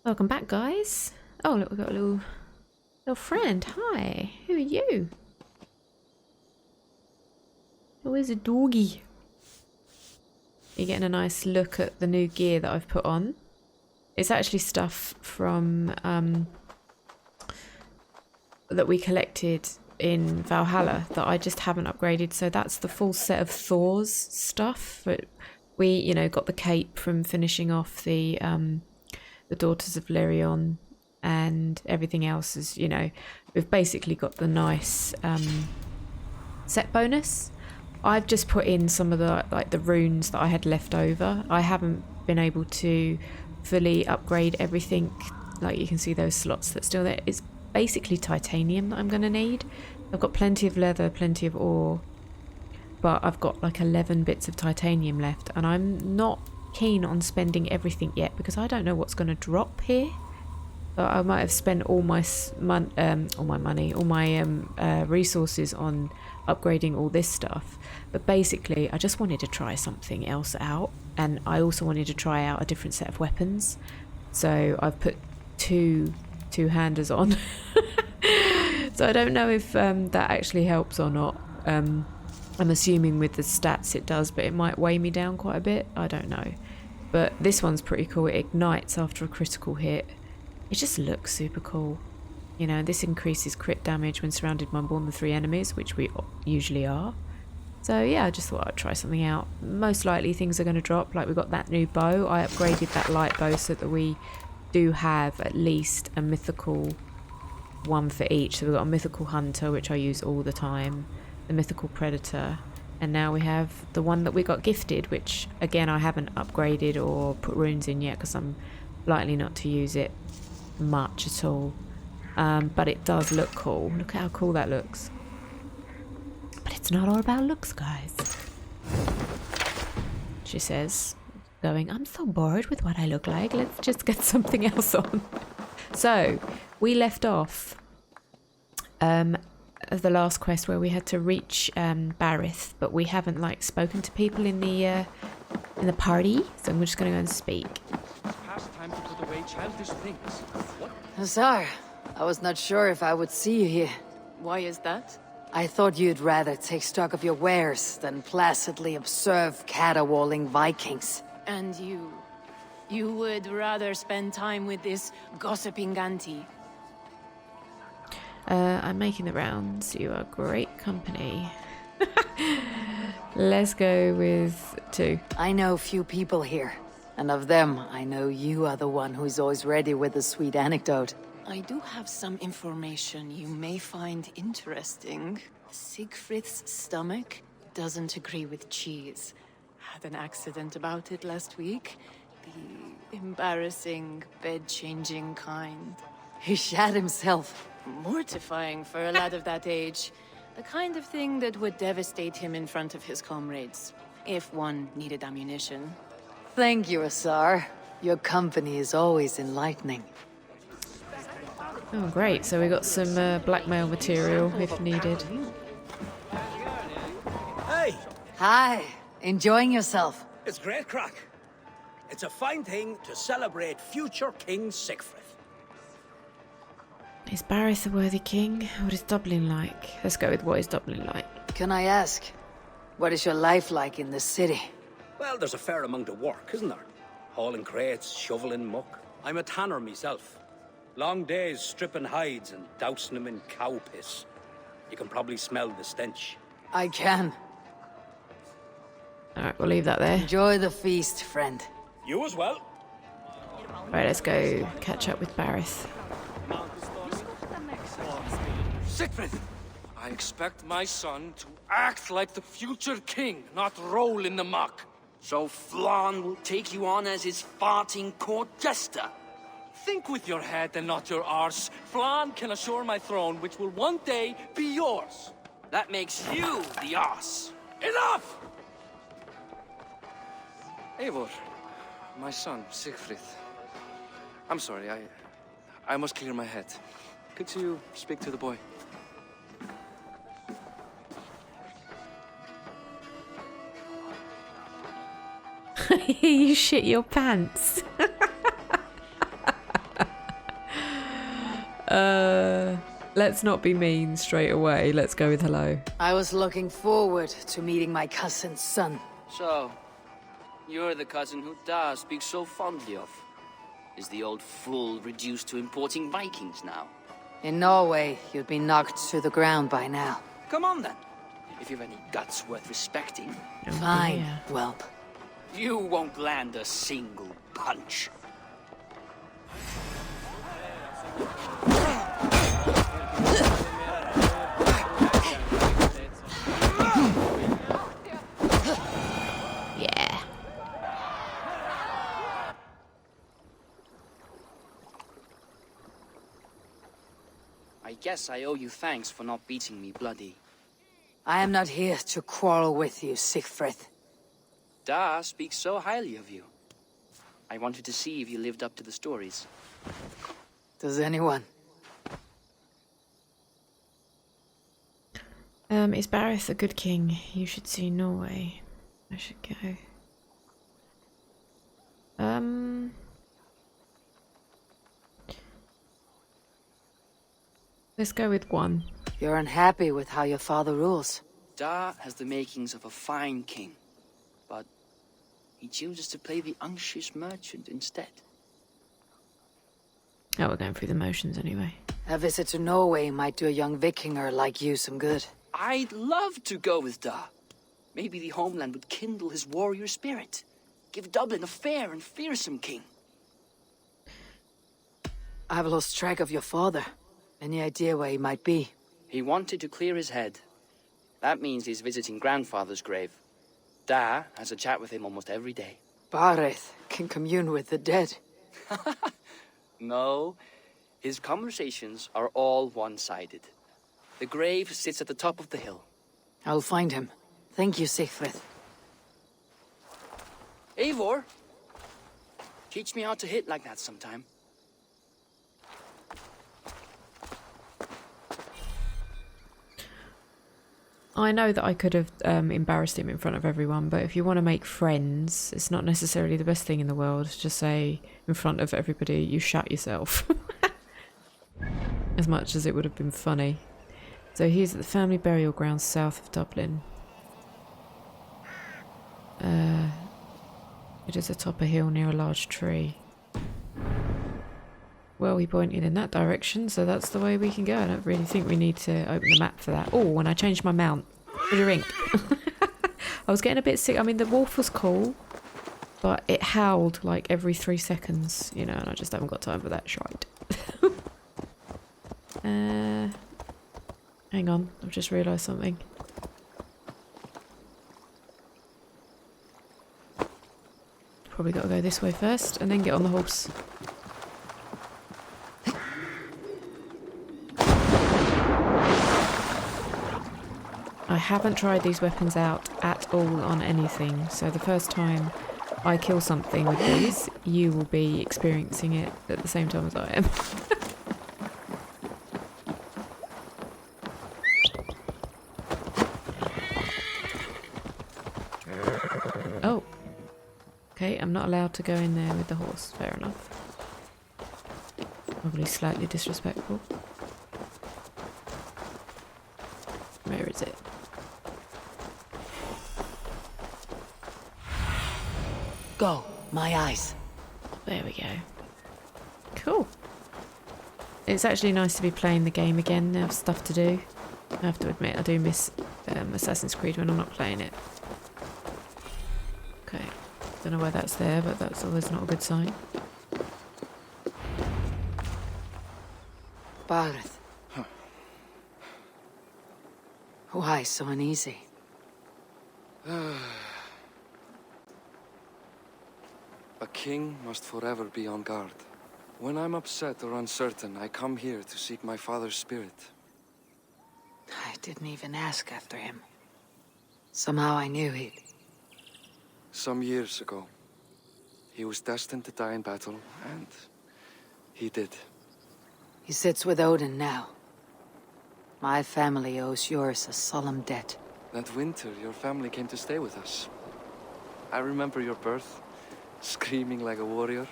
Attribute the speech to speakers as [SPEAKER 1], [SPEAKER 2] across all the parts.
[SPEAKER 1] Welcome back, guys. Oh, look, we've got a little friend. Hi. Who are you? Oh, there's a doggy. You're getting a nice look at the new gear that I've put on. It's actually stuff from that we collected in Valhalla that I just haven't upgraded. So that's the full set of Thor's stuff. But we, got the cape from finishing off the Daughters of Lyrion, and everything else is, we've basically got the nice set bonus. I've just put in some of the runes that I had left over. I haven't been able to fully upgrade everything. Like, you can see those slots that's still there. It's basically titanium that I'm going to need. I've got plenty of leather, plenty of ore, but I've got like 11 bits of titanium left, and I'm not keen on spending everything yet because I don't know what's going to drop here. But I might have spent all my resources on upgrading all this stuff. But basically, I just wanted to try something else out, and I also wanted to try out a different set of weapons. So I've put two-handers on. So I don't know if that actually helps or not. I'm assuming with the stats it does, but it might weigh me down quite a bit. I don't know. But this one's pretty cool. It ignites after a critical hit. It just looks super cool. This increases crit damage when surrounded by more than 3 enemies, which we usually are. So yeah, I just thought I'd try something out. Most likely things are going to drop. Like, we got that new bow. I upgraded that light bow so that we do have at least a mythical one for each. So we've got a mythical hunter, which I use all the time, the mythical predator, and now we have the one that we got gifted, which again I haven't upgraded or put runes in yet because I'm likely not to use it much at all. But it does look cool. Look at how cool that looks. But it's not all about looks, guys. She says, going, I'm so bored with what I look like. Let's just get something else on. So we left off the last quest where we had to reach Barids, but we haven't spoken to people in the party, so I'm just going to go and speak.
[SPEAKER 2] Past time to put away childish things. What?
[SPEAKER 3] Hussar, I was not sure if I would see you here.
[SPEAKER 4] Why is that?
[SPEAKER 3] I thought you'd rather take stock of your wares than placidly observe caterwauling Vikings.
[SPEAKER 4] And you? You would rather spend time with this gossiping auntie?
[SPEAKER 1] I'm making the rounds. You are great company. Let's go with 2.
[SPEAKER 3] I know few people here, and of them, I know you are the one who's always ready with a sweet anecdote.
[SPEAKER 4] I do have some information you may find interesting. Siegfried's stomach doesn't agree with cheese. Had an accident about it last week. The embarrassing, bed-changing kind.
[SPEAKER 3] He shat himself.
[SPEAKER 4] Mortifying for a lad of that age. The kind of thing that would devastate him in front of his comrades, if one needed ammunition.
[SPEAKER 3] Thank you, Hussar. Your company is always enlightening.
[SPEAKER 1] Oh, great. So we got some blackmail material if needed.
[SPEAKER 5] Hey,
[SPEAKER 3] Hi, enjoying yourself?
[SPEAKER 5] it's great crack. It's a fine thing to celebrate future King Siegfried.
[SPEAKER 1] Is Barids a worthy king? What is Dublin like? Let's go with what is Dublin like.
[SPEAKER 3] Can I ask, what is your life like in the city?
[SPEAKER 5] Well, there's a fair amount of work, isn't there? Hauling crates, shoveling muck. I'm a tanner myself. Long days stripping hides and dousing them in cow piss. You can probably smell the stench.
[SPEAKER 3] I can.
[SPEAKER 1] Alright, we'll leave that there.
[SPEAKER 3] Enjoy the feast, friend.
[SPEAKER 5] You as well.
[SPEAKER 1] Right, let's go catch up with Barids.
[SPEAKER 2] Siegfried! I expect my son to act like the future king, not roll in the muck.
[SPEAKER 6] So Flan will take you on as his farting court jester?
[SPEAKER 2] Think with your head and not your arse. Flan can assure my throne, which will one day be yours.
[SPEAKER 6] That makes you the ass.
[SPEAKER 2] Enough! Eivor, my son, Siegfried. I'm sorry, I must clear my head. Could you speak to the boy?
[SPEAKER 1] You shit your pants. Let's not be mean straight away. Let's go with hello.
[SPEAKER 3] I was looking forward to meeting my cousin's son.
[SPEAKER 6] So, you're the cousin who Da speaks so fondly of. Is the old fool reduced to importing Vikings now?
[SPEAKER 3] In Norway, you'd be knocked to the ground by now.
[SPEAKER 6] Come on then, if you've any guts worth respecting.
[SPEAKER 3] Fine,
[SPEAKER 1] dear.
[SPEAKER 3] whelp.
[SPEAKER 6] You won't land a single punch.
[SPEAKER 1] Yeah.
[SPEAKER 6] I guess I owe you thanks for not beating me bloody.
[SPEAKER 3] I am not here to quarrel with you, Siegfried.
[SPEAKER 6] Da speaks so highly of you. I wanted to see if you lived up to the stories.
[SPEAKER 3] Does anyone?
[SPEAKER 1] Is Barith a good king? You should see Norway. I should go. Let's go with 1.
[SPEAKER 3] You're unhappy with how your father rules.
[SPEAKER 6] Da has the makings of a fine king, but he chooses to play the unctuous merchant instead.
[SPEAKER 1] Oh, we're going through the motions anyway.
[SPEAKER 3] A visit to Norway might do a young Vikinger like you some good.
[SPEAKER 6] I'd love to go with Da. Maybe the homeland would kindle his warrior spirit. Give Dublin a fair and fearsome king.
[SPEAKER 3] I've lost track of your father. Any idea where he might be?
[SPEAKER 6] He wanted to clear his head. That means he's visiting grandfather's grave. Da has a chat with him almost every day.
[SPEAKER 3] Barith can commune with the dead.
[SPEAKER 6] No, his conversations are all one-sided. The grave sits at the top of the hill.
[SPEAKER 3] I'll find him. Thank you, Siegfried.
[SPEAKER 6] Eivor, teach me how to hit like that sometime.
[SPEAKER 1] I know that I could have embarrassed him in front of everyone, but if you want to make friends, it's not necessarily the best thing in the world. Just say in front of everybody, you shut yourself. As much as it would have been funny. So he's at the family burial ground south of Dublin. It is atop a hill near a large tree. Well, he pointed in that direction, so that's the way we can go. I don't really think we need to open the map for that. Oh, when I changed my mount. Drink. I was getting a bit sick. I mean, the wolf was cool, but it howled like every 3 seconds, you know, and I just haven't got time for that shite. Hang on, I've just realised something. Probably got to go this way first and then get on the horse. I haven't tried these weapons out at all on anything, so the first time I kill something with these, you will be experiencing it at the same time as I am. Oh. Okay, I'm not allowed to go in there with the horse. Fair enough. Probably slightly disrespectful. Where is it?
[SPEAKER 3] Go, my eyes.
[SPEAKER 1] There we go. Cool. It's actually nice to be playing the game again. I have stuff to do. I have to admit, I do miss Assassin's Creed when I'm not playing it. Okay. Don't know why that's there, but that's always not a good sign.
[SPEAKER 3] Barith. Why so uneasy?
[SPEAKER 2] A king must forever be on guard. When I'm upset or uncertain, I come here to seek my father's spirit.
[SPEAKER 3] I didn't even ask after him. Somehow I knew he'd...
[SPEAKER 2] Some years ago, he was destined to die in battle, and he did.
[SPEAKER 3] He sits with Odin now. My family owes yours a solemn debt.
[SPEAKER 2] That winter, your family came to stay with us. I remember your birth, screaming like a warrior.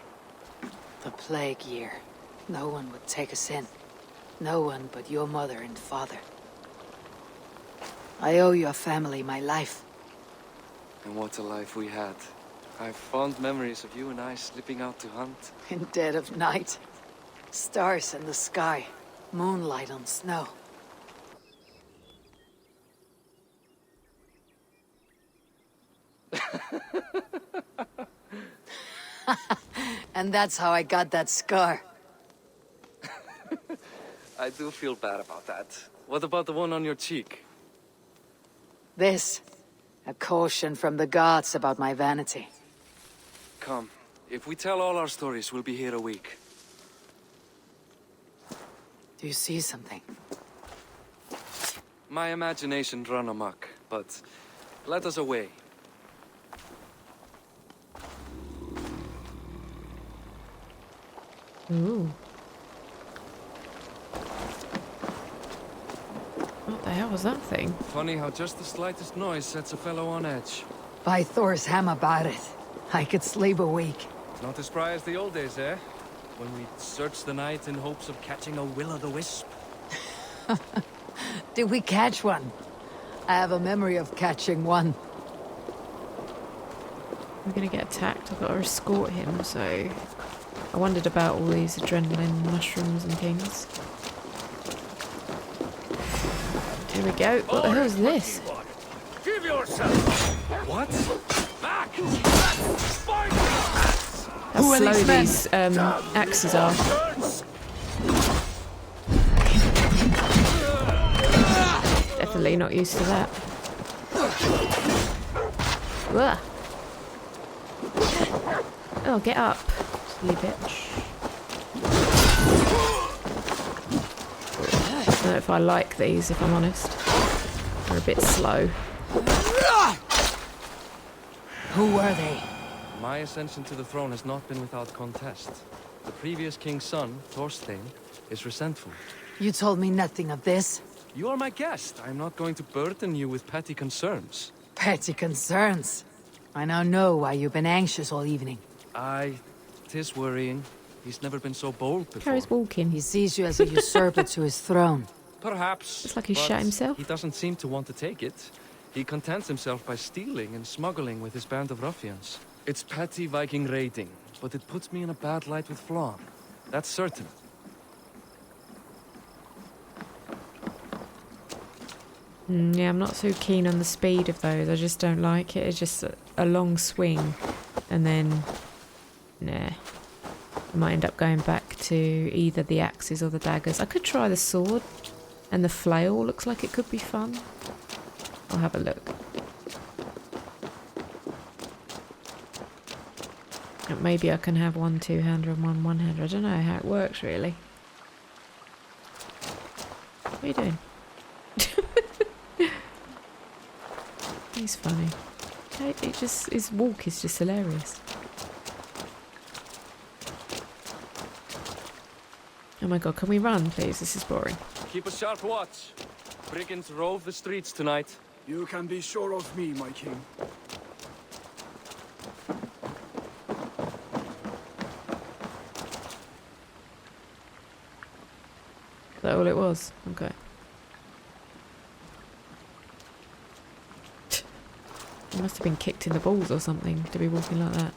[SPEAKER 3] The plague year. No one would take us in. No one but your mother and father. I owe your family my life.
[SPEAKER 2] And what a life we had. I have fond memories of you and I slipping out to hunt.
[SPEAKER 3] In dead of night. Stars in the sky. Moonlight on snow. And that's how I got that scar.
[SPEAKER 2] I do feel bad about that. What about the one on your cheek?
[SPEAKER 3] This. A caution from the gods about my vanity.
[SPEAKER 2] Come. If we tell all our stories, we'll be here a week.
[SPEAKER 3] Do you see something?
[SPEAKER 2] My imagination run amok, but let us away.
[SPEAKER 1] Ooh. What the hell was that thing?
[SPEAKER 2] Funny how just the slightest noise sets a fellow on edge.
[SPEAKER 3] By Thor's hammer, Barid. I could sleep a week.
[SPEAKER 2] Not as spry as the old days, eh? When we searched the night in hopes of catching a will-o'-the-wisp.
[SPEAKER 3] Did we catch one? I have a memory of catching one.
[SPEAKER 1] We're gonna get attacked. I've got to escort him, so I wondered about all these adrenaline mushrooms and things. Here we go. What the hell is this?
[SPEAKER 5] Give yourself!
[SPEAKER 2] What?
[SPEAKER 5] Back!
[SPEAKER 1] How slow these axes are. Definitely not used to that. Ugh. Oh, get up, silly bitch. I don't know if I like these, if I'm honest. They're a bit slow.
[SPEAKER 3] Who were they?
[SPEAKER 2] My ascension to the throne has not been without contest. The previous king's son, Thorstein, is resentful.
[SPEAKER 3] You told me nothing of this.
[SPEAKER 2] You are my guest. I am not going to burden you with petty concerns.
[SPEAKER 3] Petty concerns. I now know why you've been anxious all evening.
[SPEAKER 2] Tis worrying. He's never been so bold before.
[SPEAKER 1] Carrie's walking.
[SPEAKER 3] He sees you as a usurper to his throne.
[SPEAKER 2] Perhaps.
[SPEAKER 1] It's like he
[SPEAKER 2] but
[SPEAKER 1] shot himself.
[SPEAKER 2] He doesn't seem to want to take it. He contents himself by stealing and smuggling with his band of ruffians. It's petty Viking raiding, but it puts me in a bad light with Flann. That's certain.
[SPEAKER 1] Yeah, I'm not so keen on the speed of those. I just don't like it. It's just a long swing. And then, nah. I might end up going back to either the axes or the daggers. I could try the sword. And the flail looks like it could be fun. I'll have a look. Maybe I can have one two-hander and one one-hander. I don't know how it works, really. What are you doing? He's funny. His walk is just hilarious. Oh my god, can we run, please? This is boring.
[SPEAKER 2] Keep a sharp watch. Brigands rove the streets tonight.
[SPEAKER 7] You can be sure of me, my king.
[SPEAKER 1] Is that all it was? Okay. He must have been kicked in the balls or something to be walking like that.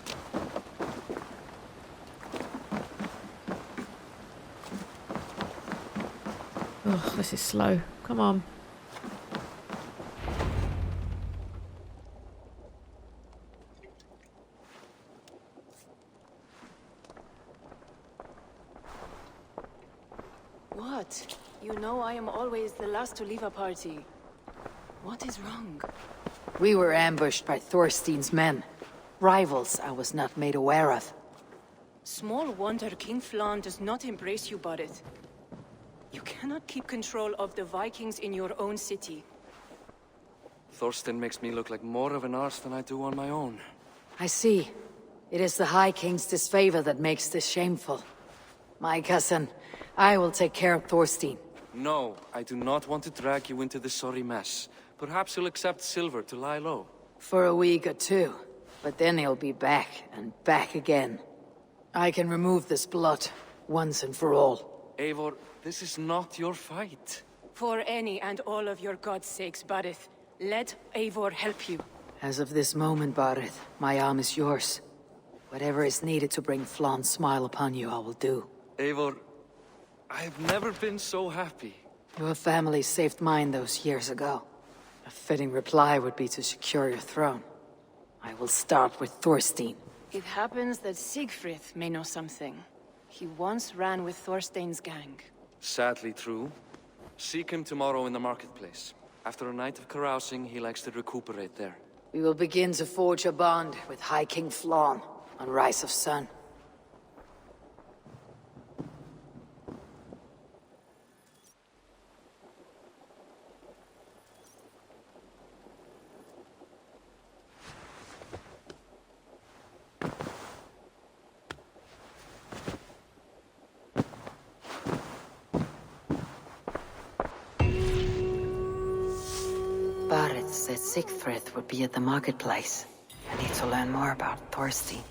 [SPEAKER 1] Oh, this is slow. Come on.
[SPEAKER 4] What? You know I am always the last to leave a party. What is wrong?
[SPEAKER 3] We were ambushed by Thorstein's men. Rivals I was not made aware of.
[SPEAKER 4] Small wonder King Flann does not embrace you, Barid. You cannot keep control of the Vikings in your own city.
[SPEAKER 2] Thorstein makes me look like more of an arse than I do on my own.
[SPEAKER 3] I see. It is the High King's disfavor that makes this shameful. My cousin, I will take care of Thorstein.
[SPEAKER 2] No, I do not want to drag you into this sorry mess. Perhaps you'll accept silver to lie low.
[SPEAKER 3] For a week or two. But then he'll be back, and back again. I can remove this blot, once and for all.
[SPEAKER 2] Eivor, this is not your fight.
[SPEAKER 4] For any and all of your god's sakes, Barith, let Eivor help you.
[SPEAKER 3] As of this moment, Barith, my arm is yours. Whatever is needed to bring Flawn's smile upon you, I will do.
[SPEAKER 2] Eivor, I've never been so happy.
[SPEAKER 3] Your family saved mine those years ago. A fitting reply would be to secure your throne. I will start with Thorstein.
[SPEAKER 4] It happens that Siegfried may know something. He once ran with Thorstein's gang.
[SPEAKER 2] Sadly true. Seek him tomorrow in the marketplace. After a night of carousing, he likes to recuperate there.
[SPEAKER 3] We will begin to forge a bond with High King Flawn on Rise of Sun. Barids said Siegfried would be at the marketplace. I need to learn more about Thorstein.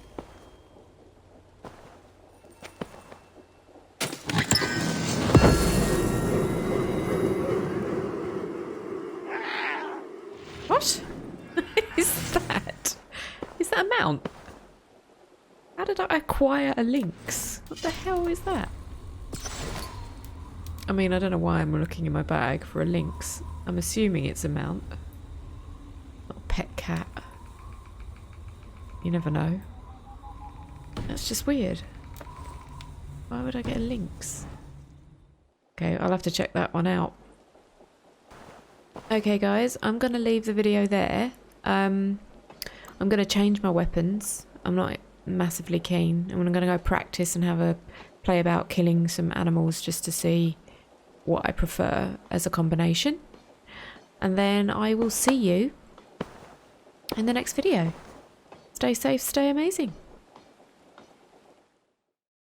[SPEAKER 1] What is that? Is that a mount? How did I acquire a lynx? What the hell is that? I mean, I don't know why I'm looking in my bag for a lynx. I'm assuming it's a mount. Not a pet cat. You never know. That's just weird. Why would I get a lynx? Okay, I'll have to check that one out. Okay guys, I'm going to leave the video there. I'm going to change my weapons. I'm not massively keen. I'm going to go practice and have a play about killing some animals just to see what I prefer as a combination. And then I will see you in the next video. Stay safe, stay amazing.